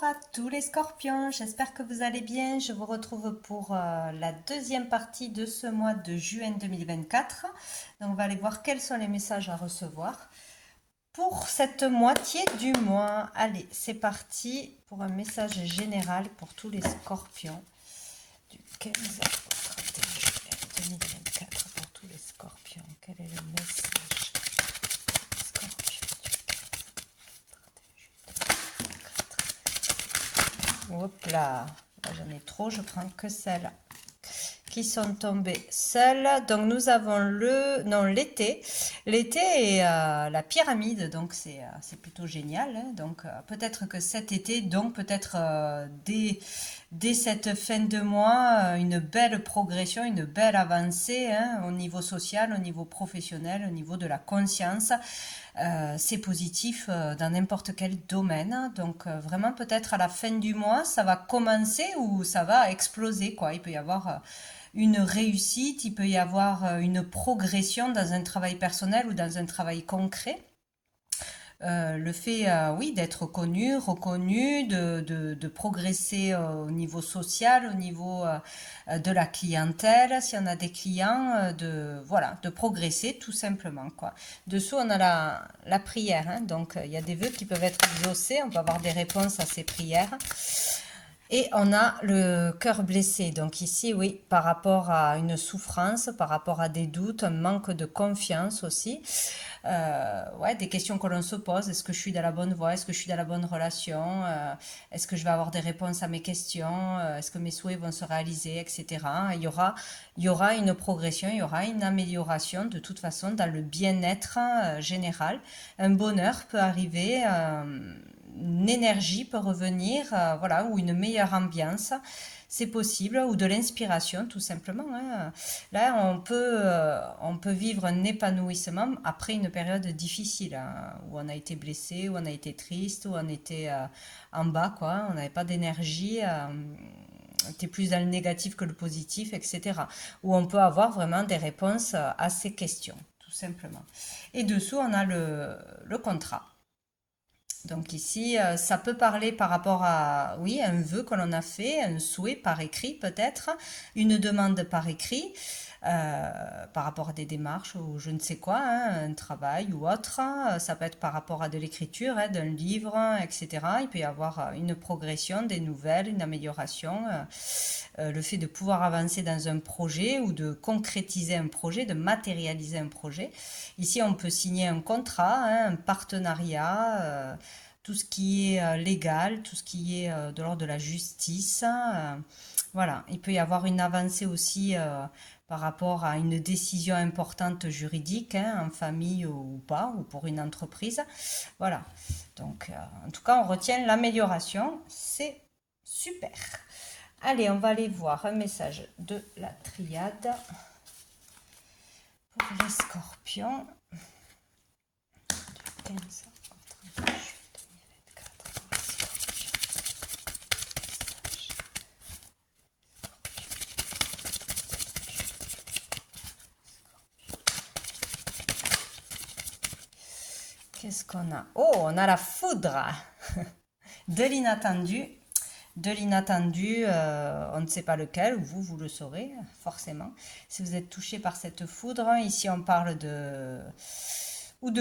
à tous les scorpions, j'espère que vous allez bien. Je vous retrouve pour la deuxième partie de ce mois de juin 2024. Donc on va aller voir quels sont les messages à recevoir pour cette moitié du mois. Allez, c'est parti pour un message général pour tous les scorpions du 15 au 31 juillet 2024 pour tous les scorpions. Quel est le message? Hop là, j'en ai trop, je prends que celles qui sont tombées seules. Donc nous avons l'été. L'été est la pyramide, donc c'est plutôt génial. Hein. Donc peut-être que cet été, donc peut-être dès cette fin de mois, une belle progression, une belle avancée hein, au niveau social, au niveau professionnel, au niveau de la conscience. C'est positif dans n'importe quel domaine. Donc vraiment peut-être à la fin du mois, ça va commencer ou ça va exploser, quoi. Il peut y avoir une réussite, il peut y avoir une progression dans un travail personnel ou dans un travail concret. Le fait, oui, d'être connu, reconnu, de progresser au niveau social, au niveau de la clientèle, si on a des clients, voilà, de progresser tout simplement, quoi. Dessous, on a la prière, hein, donc il y a des vœux qui peuvent être exaucés, on peut avoir des réponses à ces prières. Et on a le cœur blessé. Donc ici, oui, par rapport à une souffrance, par rapport à des doutes, un manque de confiance aussi. Ouais, des questions que l'on se pose. Est-ce que je suis dans la bonne voie? Est-ce que je suis dans la bonne relation? Est-ce que je vais avoir des réponses à mes questions? Est-ce que mes souhaits vont se réaliser, etc. Il y aura une progression, il y aura une amélioration de toute façon dans le bien-être général. Un bonheur peut arriver. Une énergie peut revenir, voilà, ou une meilleure ambiance, c'est possible, ou de l'inspiration tout simplement. Hein. Là, on peut vivre un épanouissement après une période difficile, hein, où on a été blessé, où on a été triste, où on était en bas, quoi. On n'avait pas d'énergie. On était plus dans le négatif que le positif, etc. Où on peut avoir vraiment des réponses à ces questions, tout simplement. Et dessous, on a le contrat. Donc ici, ça peut parler par rapport à, oui, un vœu que l'on a fait, un souhait par écrit peut-être, une demande par écrit, par rapport à des démarches ou je ne sais quoi, hein, un travail ou autre. Ça peut être par rapport à de l'écriture, hein, d'un livre, etc. Il peut y avoir une progression, des nouvelles, une amélioration, le fait de pouvoir avancer dans un projet ou de concrétiser un projet, de matérialiser un projet. Ici, on peut signer un contrat, hein, un partenariat, tout ce qui est légal, tout ce qui est de l'ordre de la justice. Voilà, il peut y avoir une avancée aussi par rapport à une décision importante juridique, hein, en famille ou pas, ou pour une entreprise. Voilà, donc en tout cas, on retient l'amélioration, c'est super. Allez, on va aller voir un message de la triade pour les scorpions. 15 au 30 juillet 2024 pour les scorpions. Qu'est-ce qu'on a? Oh, on a la foudre de l'inattendu. De l'inattendu, on ne sait pas lequel, vous le saurez forcément. Si vous êtes touché par cette foudre, ici on parle de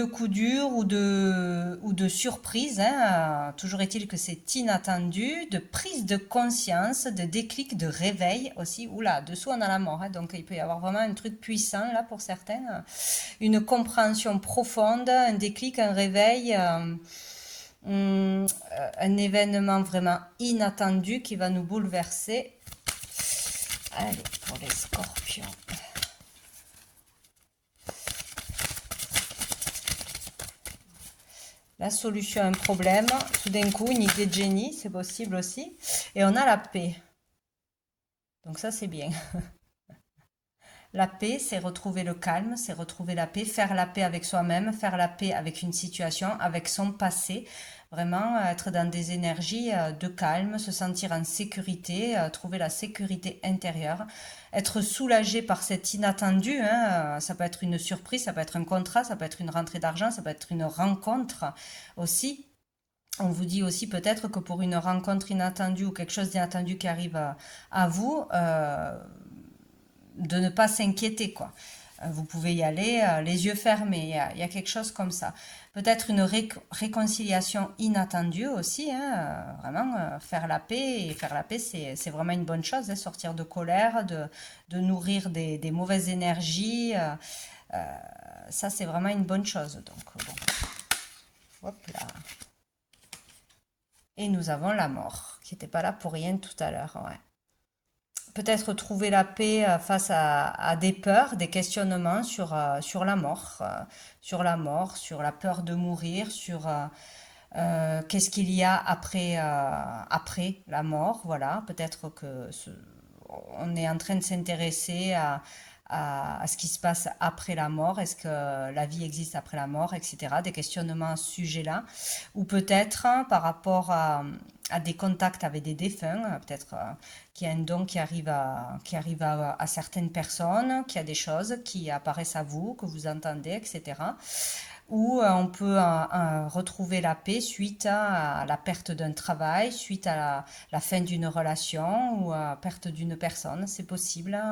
coup dur ou de surprise. Hein. Toujours est-il que c'est inattendu, de prise de conscience, de déclic, de réveil aussi. Oula, dessous on a la mort, hein, donc il peut y avoir vraiment un truc puissant là pour certaines. Une compréhension profonde, un déclic, un réveil. Un événement vraiment inattendu qui va nous bouleverser. Allez, pour les scorpions. La solution à un problème, tout d'un coup, une idée de génie, c'est possible aussi. Et on a la paix. Donc ça, c'est bien. La paix, c'est retrouver le calme, c'est retrouver la paix, faire la paix avec soi-même, faire la paix avec une situation, avec son passé. Vraiment être dans des énergies de calme, se sentir en sécurité, trouver la sécurité intérieure, être soulagé par cet inattendu. Hein, ça peut être une surprise, ça peut être un contrat, ça peut être une rentrée d'argent, ça peut être une rencontre aussi. On vous dit aussi peut-être que pour une rencontre inattendue ou quelque chose d'inattendu qui arrive à vous, de ne pas s'inquiéter, quoi. Vous pouvez y aller les yeux fermés, il y a quelque chose comme ça. Peut-être une réconciliation inattendue aussi, hein, vraiment faire la paix, et faire la paix c'est vraiment une bonne chose, hein, sortir de colère, de nourrir des mauvaises énergies, ça c'est vraiment une bonne chose. Donc bon, hop là. Et nous avons la mort, qui n'était pas là pour rien tout à l'heure, ouais. Peut-être trouver la paix face à des peurs, des questionnements sur la mort, sur la peur de mourir, sur qu'est-ce qu'il y a après la mort. Voilà, peut-être on est en train de s'intéresser à ce qui se passe après la mort, est-ce que la vie existe après la mort, etc. Des questionnements à ce sujet-là. Ou peut-être par rapport à des contacts avec des défunts, peut-être qu'il y a un don qui arrive à certaines personnes, qu'il y a des choses qui apparaissent à vous, que vous entendez, etc. Ou on peut retrouver la paix suite à la perte d'un travail, suite à la fin d'une relation ou à la perte d'une personne, c'est possible.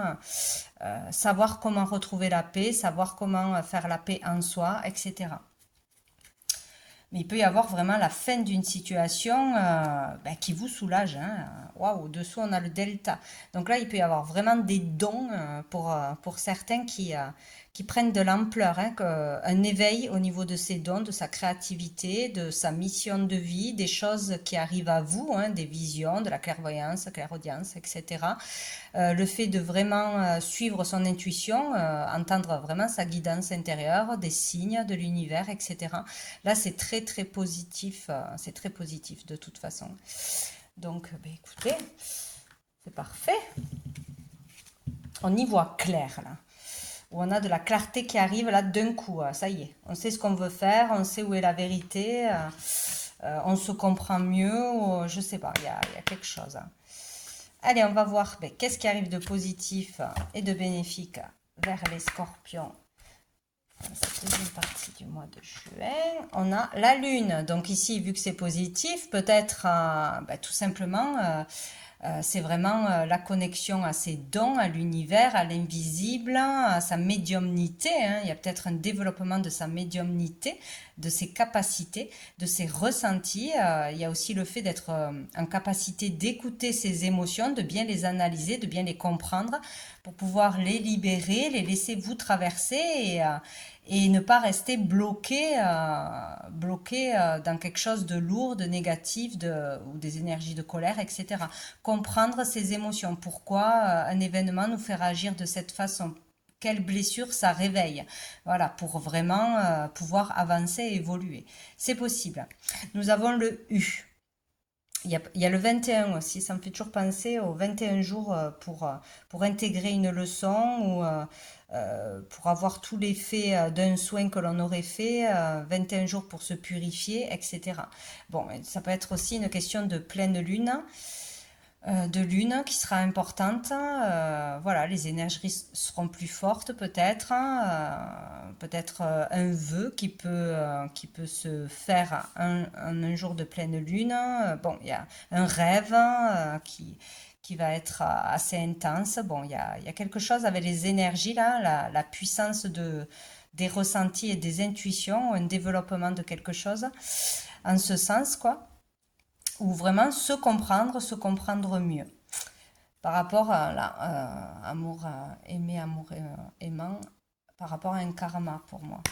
Savoir comment retrouver la paix, savoir comment faire la paix en soi, etc. Mais il peut y avoir vraiment la fin d'une situation qui vous soulage, hein. Waouh, dessous on a le delta. Donc là, il peut y avoir vraiment des dons pour certains qui prennent de l'ampleur, hein, un éveil au niveau de ses dons, de sa créativité, de sa mission de vie, des choses qui arrivent à vous, hein, des visions, de la clairvoyance, clairaudience, etc. Le fait de vraiment suivre son intuition, entendre vraiment sa guidance intérieure, des signes de l'univers, etc. Là, c'est très très positif, c'est très positif de toute façon. Donc, écoutez, c'est parfait. On y voit clair là. Où on a de la clarté qui arrive là d'un coup. Ça y est, on sait ce qu'on veut faire, on sait où est la vérité, on se comprend mieux, ou, je sais pas, il y a quelque chose. Allez, on va voir qu'est-ce qui arrive de positif et de bénéfique vers les scorpions. Cette deuxième partie du mois de juin, on a la lune. Donc ici, vu que c'est positif, peut-être tout simplement, c'est vraiment la connexion à ses dons, à l'univers, à l'invisible, à sa médiumnité, hein. Il y a peut-être un développement de sa médiumnité, de ses capacités, de ses ressentis. Il y a aussi le fait d'être en capacité d'écouter ses émotions, de bien les analyser, de bien les comprendre, pour pouvoir les libérer, les laisser vous traverser et ne pas rester bloqué dans quelque chose de lourd, de négatif, ou des énergies de colère, etc. Comprendre ses émotions, pourquoi un événement nous fait réagir de cette façon, quelle blessure ça réveille, voilà, pour vraiment pouvoir avancer et évoluer. C'est possible. Nous avons le U. Il y a le 21 aussi, ça me fait toujours penser aux 21 jours pour intégrer une leçon ou pour avoir tout l'effet d'un soin que l'on aurait fait, 21 jours pour se purifier, etc. Bon, ça peut être aussi une question de pleine lune, de lune qui sera importante. Voilà, les énergies seront plus fortes peut-être, hein, peut-être un vœu qui peut se faire un jour de pleine lune. Bon, il y a un rêve qui va être assez intense. Bon, il y a quelque chose avec les énergies là, la puissance des ressentis et des intuitions, un développement de quelque chose en ce sens, quoi, ou vraiment se comprendre mieux par rapport à amour aimé, amour aimant, par rapport à un karma pour moi,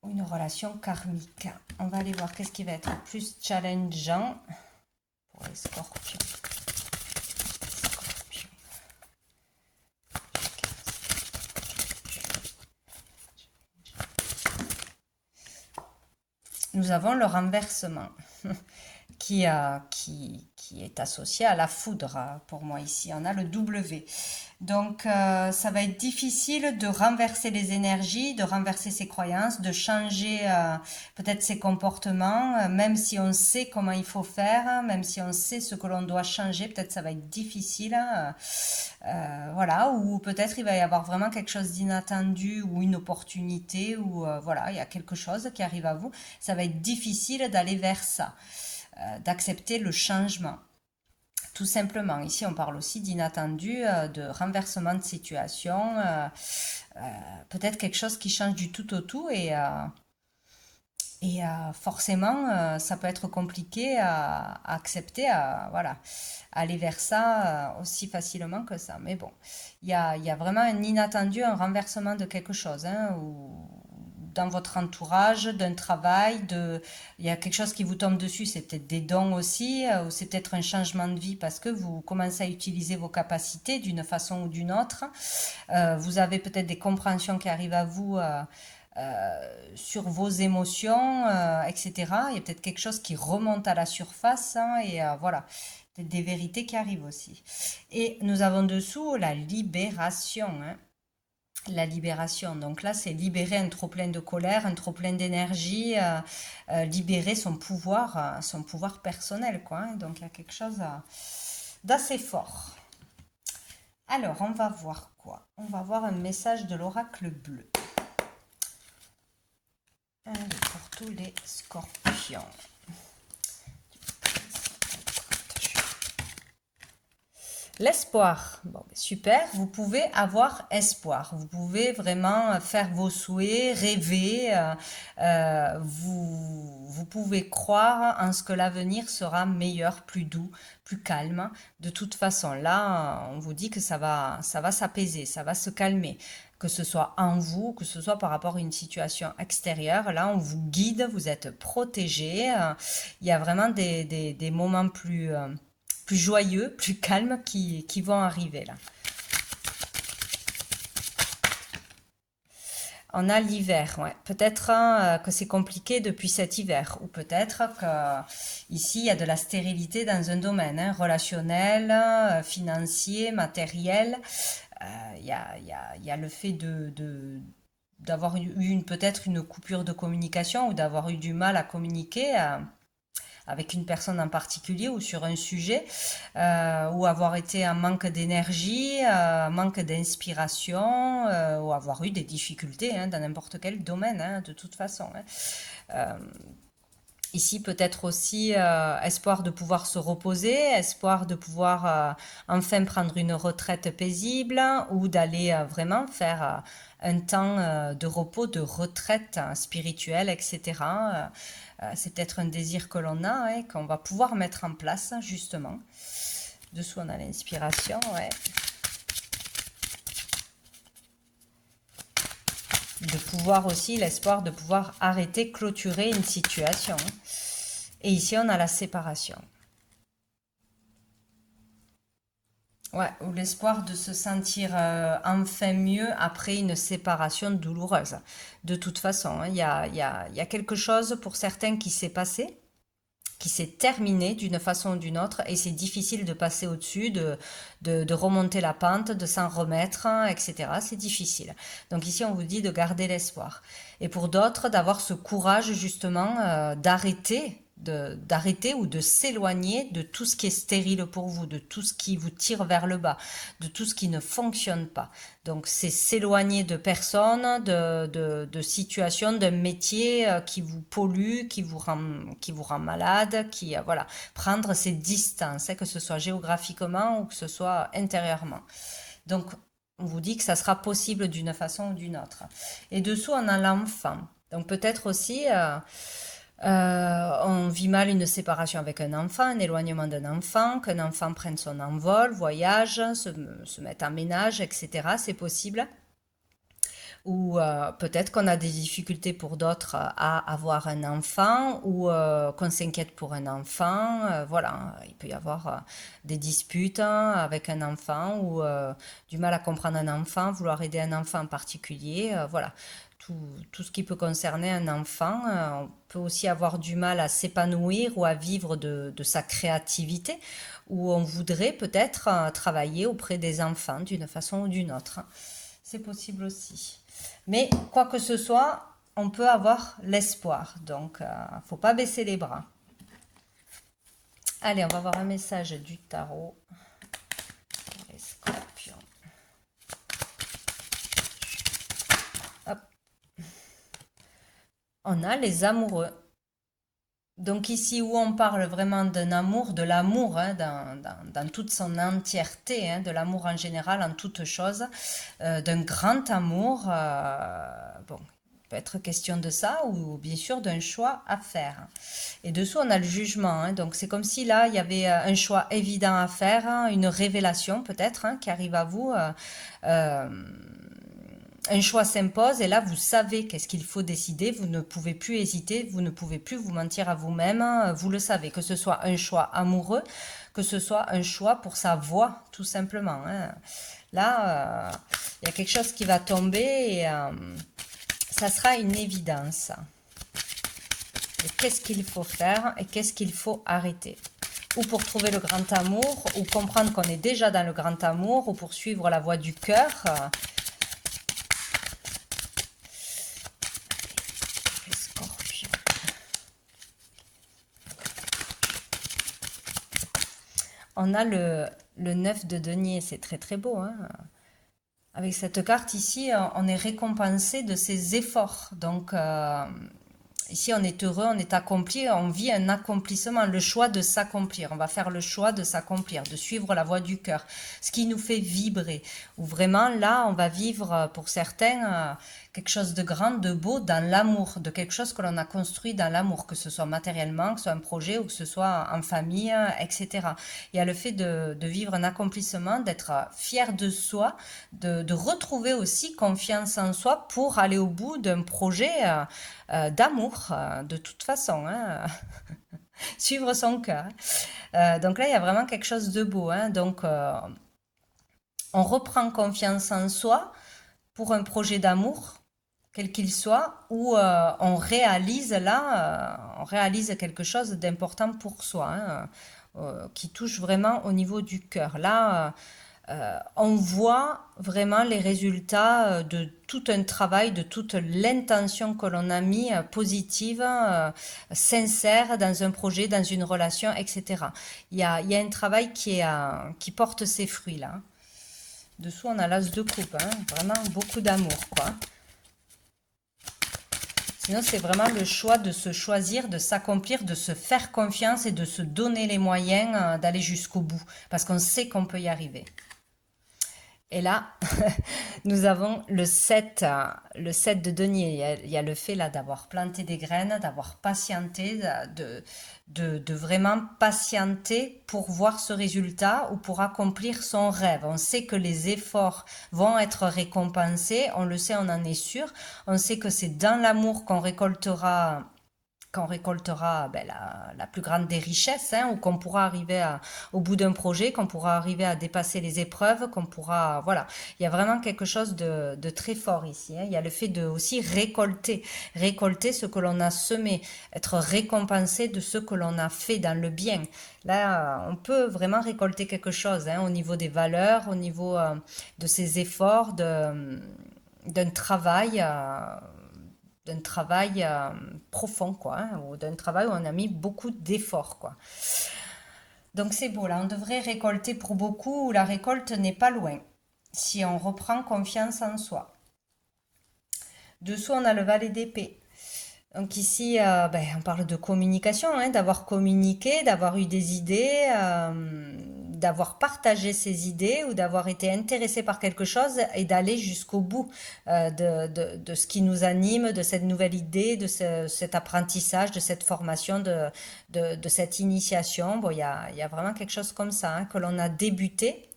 ou une relation karmique. On va aller voir qu'est-ce qui va être plus challengeant pour les scorpions. Nous avons le renversement qui est associé à la foudre pour moi ici. On a le W. Donc, ça va être difficile de renverser les énergies, de renverser ses croyances, de changer peut-être ses comportements, même si on sait comment il faut faire, même si on sait ce que l'on doit changer, peut-être ça va être difficile. Voilà, ou peut-être il va y avoir vraiment quelque chose d'inattendu ou une opportunité, ou voilà, il y a quelque chose qui arrive à vous. Ça va être difficile d'aller vers ça, d'accepter le changement. Tout simplement, ici on parle aussi d'inattendu, de renversement de situation, peut-être quelque chose qui change du tout au tout et forcément ça peut être compliqué à accepter, voilà, aller vers ça aussi facilement que ça. Mais bon, il y a vraiment un inattendu, un renversement de quelque chose, hein, ou dans votre entourage, d'un travail, il y a quelque chose qui vous tombe dessus, c'est peut-être des dons aussi, ou c'est peut-être un changement de vie parce que vous commencez à utiliser vos capacités d'une façon ou d'une autre. Vous avez peut-être des compréhensions qui arrivent à vous sur vos émotions, etc. Il y a peut-être quelque chose qui remonte à la surface, hein, et voilà, peut-être des vérités qui arrivent aussi. Et nous avons dessous la libération, hein. La libération. Donc là, c'est libérer un trop-plein de colère, un trop-plein d'énergie, libérer son pouvoir personnel, quoi, hein. Donc il y a quelque chose d'assez fort. Alors, on va voir quoi? On va voir un message de l'oracle bleu. Allez, pour tous les scorpions. L'espoir, bon, super, vous pouvez avoir espoir, vous pouvez vraiment faire vos souhaits, rêver, vous pouvez croire en ce que l'avenir sera meilleur, plus doux, plus calme. De toute façon, là, on vous dit que ça va s'apaiser, ça va se calmer, que ce soit en vous, que ce soit par rapport à une situation extérieure. Là, on vous guide, vous êtes protégé. Il y a vraiment des moments plus joyeux, plus calmes qui vont arriver là. On a l'hiver, ouais. Peut-être que c'est compliqué depuis cet hiver, ou peut-être que ici il y a de la stérilité dans un domaine, hein, relationnel, financier, matériel. Il y a le fait d'avoir eu peut-être une coupure de communication ou d'avoir eu du mal à communiquer avec une personne en particulier ou sur un sujet, ou avoir été en manque d'énergie, manque d'inspiration, ou avoir eu des difficultés, hein, dans n'importe quel domaine, hein, de toute façon, hein. Ici, peut-être aussi espoir de pouvoir se reposer, espoir de pouvoir enfin prendre une retraite paisible ou d'aller vraiment faire un temps de repos, de retraite spirituelle, etc. C'est peut-être un désir que l'on a, hein, qu'on va pouvoir mettre en place, justement. Dessous, on a l'inspiration, ouais. De pouvoir aussi, l'espoir de pouvoir arrêter, clôturer une situation. Et ici, on a la séparation. Ouais, ou l'espoir de se sentir enfin mieux après une séparation douloureuse. De toute façon, hein, il y a quelque chose pour certains qui s'est passé, qui s'est terminé d'une façon ou d'une autre, et c'est difficile de passer au-dessus, de remonter la pente, de s'en remettre, hein, etc. C'est difficile. Donc ici, on vous dit de garder l'espoir. Et pour d'autres, d'avoir ce courage justement d'arrêter ou de s'éloigner de tout ce qui est stérile pour vous, de tout ce qui vous tire vers le bas, de tout ce qui ne fonctionne pas. Donc c'est s'éloigner de personnes, de situations, d'un métier qui vous pollue, qui vous rend malade, voilà, prendre ses distances, hein, que ce soit géographiquement ou que ce soit intérieurement. Donc on vous dit que ça sera possible d'une façon ou d'une autre. Et dessous on a l'enfant. Donc peut-être aussi on vit mal une séparation avec un enfant, un éloignement d'un enfant, qu'un enfant prenne son envol, voyage, se mette en ménage, etc. C'est possible. Ou peut-être qu'on a des difficultés pour d'autres à avoir un enfant, ou qu'on s'inquiète pour un enfant. Voilà, il peut y avoir des disputes, hein, avec un enfant, ou du mal à comprendre un enfant, vouloir aider un enfant en particulier. Voilà, tout ce qui peut concerner un enfant. On peut aussi avoir du mal à s'épanouir ou à vivre de sa créativité, ou on voudrait peut-être travailler auprès des enfants d'une façon ou d'une autre. C'est possible aussi. Mais quoi que ce soit, on peut avoir l'espoir. Donc, faut pas baisser les bras. Allez, on va voir un message du tarot pour les scorpions. Hop. On a les amoureux. Donc ici où on parle vraiment d'un amour, de l'amour hein, dans toute son entièreté, hein, de l'amour en général, en toute chose, d'un grand amour, bon, il peut être question de ça ou bien sûr d'un choix à faire. Et dessous on a le jugement, hein, donc c'est comme si là il y avait un choix évident à faire, hein, une révélation peut-être hein, qui arrive à vous. Euh, un choix s'impose et là vous savez qu'est-ce qu'il faut décider, vous ne pouvez plus hésiter, vous ne pouvez plus vous mentir à vous-même, vous le savez, que ce soit un choix amoureux, que ce soit un choix pour sa voix tout simplement. Hein. Là, il y a quelque chose qui va tomber et ça sera une évidence. Et qu'est-ce qu'il faut faire et qu'est-ce qu'il faut arrêter? Ou pour trouver le grand amour, ou comprendre qu'on est déjà dans le grand amour, ou pour suivre la voie du cœur. On a le 9 de denier, c'est très très beau. Hein. Avec cette carte ici, on est récompensé de ses efforts. Donc ici, on est heureux, on est accompli, on vit un accomplissement, le choix de s'accomplir. On va faire le choix de s'accomplir, de suivre la voie du cœur, ce qui nous fait vibrer. Ou vraiment, là, on va vivre, pour certains, quelque chose de grand, de beau dans l'amour, de quelque chose que l'on a construit dans l'amour, que ce soit matériellement, que ce soit un projet ou que ce soit en famille, etc. Il y a le fait de vivre un accomplissement, d'être fier de soi, de retrouver aussi confiance en soi pour aller au bout d'un projet d'amour, de toute façon. Hein. Suivre son cœur. Donc là, il y a vraiment quelque chose de beau. Hein. Donc, on reprend confiance en soi pour un projet d'amour, quel qu'il soit, où on réalise là, on réalise quelque chose d'important pour soi, hein, qui touche vraiment au niveau du cœur. Là, on voit vraiment les résultats de tout un travail, de toute l'intention que l'on a mis positive, sincère dans un projet, dans une relation, etc. Il y a un travail qui porte ses fruits là. Dessous, on a l'as de coupe, hein, vraiment beaucoup d'amour, quoi. Sinon, c'est vraiment le choix de se choisir, de s'accomplir, de se faire confiance et de se donner les moyens d'aller jusqu'au bout, parce qu'on sait qu'on peut y arriver. Et là, nous avons le 7 de denier. Il y a le fait là d'avoir planté des graines, d'avoir patienté, de vraiment patienter pour voir ce résultat ou pour accomplir son rêve. On sait que les efforts vont être récompensés, on le sait, on en est sûr. On sait que c'est dans l'amour qu'on récoltera ben, la plus grande des richesses, hein, ou qu'on pourra arriver au bout d'un projet, qu'on pourra arriver à dépasser les épreuves, qu'on pourra, voilà. Il y a vraiment quelque chose de très fort ici. Hein. Il y a le fait de aussi récolter ce que l'on a semé, être récompensé de ce que l'on a fait dans le bien. Là, on peut vraiment récolter quelque chose hein, au niveau des valeurs, au niveau de ses efforts, d'un travail. D'un travail profond, quoi, hein, ou d'un travail où on a mis beaucoup d'efforts, quoi. Donc c'est beau, là, on devrait récolter pour beaucoup, où la récolte n'est pas loin, si on reprend confiance en soi. Dessous, on a le valet d'épée. Donc ici, ben, on parle de communication, hein, d'avoir communiqué, d'avoir eu des idées, d'avoir partagé ses idées ou d'avoir été intéressé par quelque chose et d'aller jusqu'au bout de ce qui nous anime, de cette nouvelle idée, de cet apprentissage, de cette formation, de cette initiation. Bon, il y a vraiment quelque chose comme ça hein, que l'on a débuté.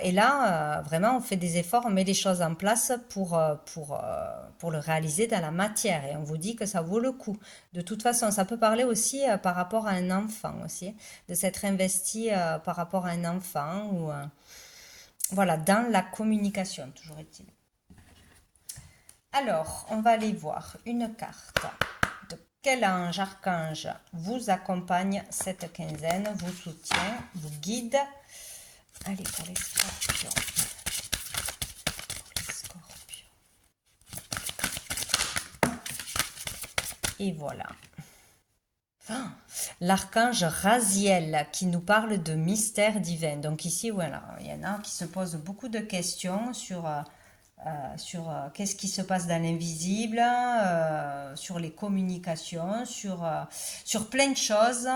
Et là, vraiment, on fait des efforts, on met les choses en place pour le réaliser dans la matière. Et on vous dit que ça vaut le coup. De toute façon, ça peut parler aussi par rapport à un enfant aussi, de s'être investi par rapport à un enfant ou voilà, dans la communication, toujours est-il. Alors, on va aller voir une carte de quel ange, archange vous accompagne cette quinzaine, vous soutient, vous guide. Allez, pour les scorpions. Pour les scorpions. Et voilà. Ah, l'archange Raziel qui nous parle de mystère divin. Donc ici, voilà, il y en a qui se posent beaucoup de questions sur qu'est-ce qui se passe dans l'invisible, sur les communications, sur plein de choses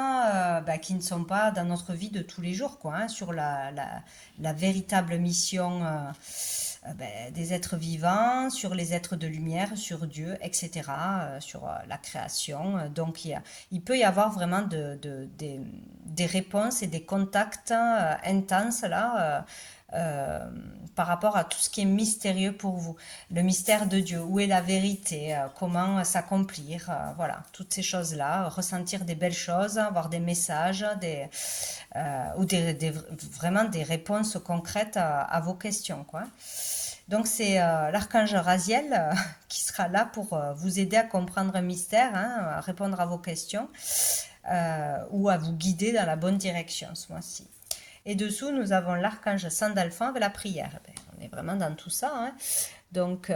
qui ne sont pas dans notre vie de tous les jours, quoi, hein, sur la véritable mission des êtres vivants, sur les êtres de lumière, sur Dieu, etc., sur la création. Donc il peut y avoir vraiment des réponses et des contacts intenses là. Par rapport à tout ce qui est mystérieux pour vous, le mystère de Dieu, où est la vérité, comment s'accomplir, voilà, toutes ces choses-là, ressentir des belles choses, avoir des messages, ou vraiment des réponses concrètes à vos questions, quoi. Donc c'est l'archange Raziel qui sera là pour vous aider à comprendre un mystère, hein, à répondre à vos questions ou à vous guider dans la bonne direction ce mois-ci. Et dessous, nous avons l'archange Sandalphon avec la prière. On est vraiment dans tout ça, hein. Donc,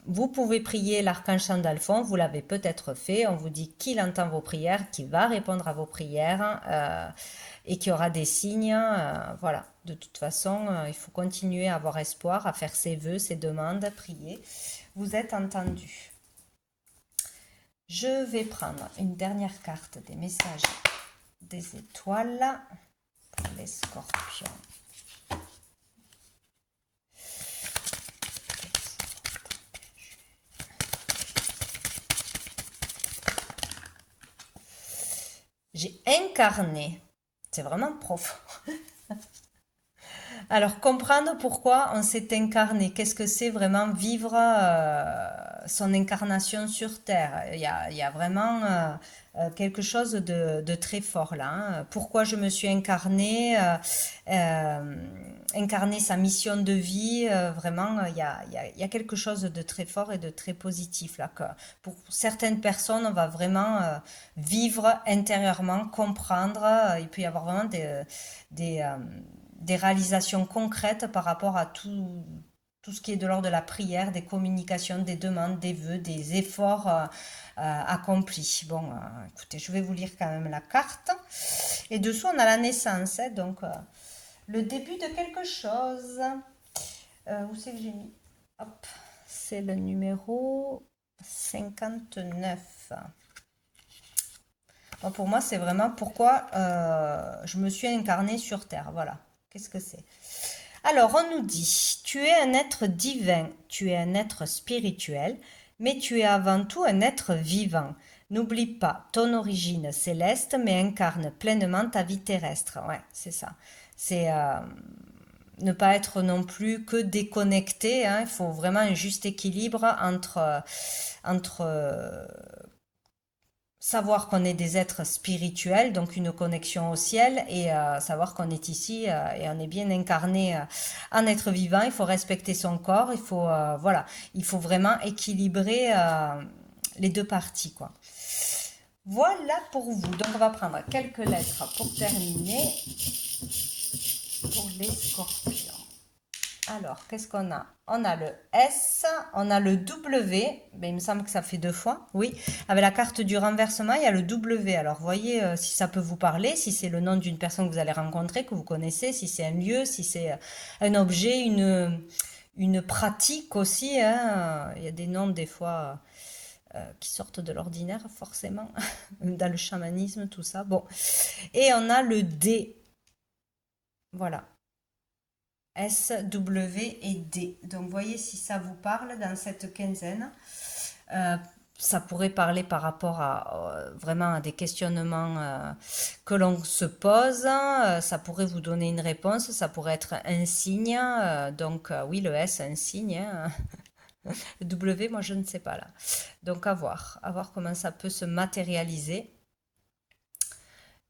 vous pouvez prier l'archange Sandalphon, vous l'avez peut-être fait. On vous dit qu'il entend vos prières, qu'il va répondre à vos prières et qu'il y aura des signes. Voilà, de toute façon, il faut continuer à avoir espoir, à faire ses vœux, ses demandes, prier. Vous êtes entendu. Je vais prendre une dernière carte des messages des étoiles. Les scorpions. J'ai incarné. C'est vraiment profond. Alors, comprendre pourquoi on s'est incarné, qu'est-ce que c'est vraiment vivre son incarnation sur Terre. Il y a vraiment quelque chose de très fort là, hein. Pourquoi je me suis incarné, incarner sa mission de vie, vraiment, il y a quelque chose de très fort et de très positif là. Que pour certaines personnes, on va vraiment vivre intérieurement, comprendre. Il peut y avoir vraiment des, des réalisations concrètes par rapport à tout ce qui est de l'ordre de la prière, des communications, des demandes, des vœux, des efforts accomplis. Bon, écoutez, je vais vous lire quand même la carte. Et dessous, on a la naissance, hein, donc le début de quelque chose. Où c'est que j'ai mis? Hop, c'est le numéro 59. Bon, pour moi, c'est vraiment pourquoi je me suis incarnée sur Terre. Voilà. Qu'est-ce que c'est? Alors, on nous dit, tu es un être divin, tu es un être spirituel, mais tu es avant tout un être vivant. N'oublie pas ton origine céleste, mais incarne pleinement ta vie terrestre. Ouais, c'est ça. C'est ne pas être non plus que déconnecté, hein. Il faut vraiment un juste équilibre entre savoir qu'on est des êtres spirituels, donc une connexion au ciel, et savoir qu'on est ici et on est bien incarné en être vivant. Il faut respecter son corps, voilà, il faut vraiment équilibrer les deux parties, quoi. Voilà pour vous. Donc on va prendre quelques lettres pour terminer pour les scorpions. Alors, qu'est-ce qu'on a? On a le S, on a le W, ben, il me semble que ça fait deux fois, oui. Avec la carte du renversement, il y a le W. Alors, voyez si ça peut vous parler, si c'est le nom d'une personne que vous allez rencontrer, que vous connaissez, si c'est un lieu, si c'est un objet, une pratique aussi, hein. Il y a des noms des fois qui sortent de l'ordinaire, forcément, dans le chamanisme, tout ça. Bon. Et on a le D. Voilà. S, W et D. Donc, voyez si ça vous parle dans cette quinzaine. Ça pourrait parler par rapport à vraiment à des questionnements que l'on se pose. Ça pourrait vous donner une réponse. Ça pourrait être un signe. Donc, oui, le S, un signe, hein. Le W, moi, je ne sais pas là. Donc, à voir comment ça peut se matérialiser.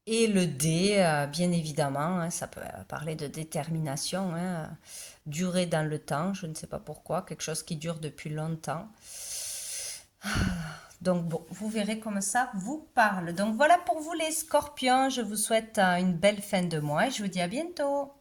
Et le D, bien évidemment, hein, ça peut parler de détermination, hein, durer dans le temps, je ne sais pas pourquoi, quelque chose qui dure depuis longtemps. Donc bon, vous verrez comme ça vous parle. Donc voilà pour vous les scorpions, je vous souhaite une belle fin de mois et je vous dis à bientôt.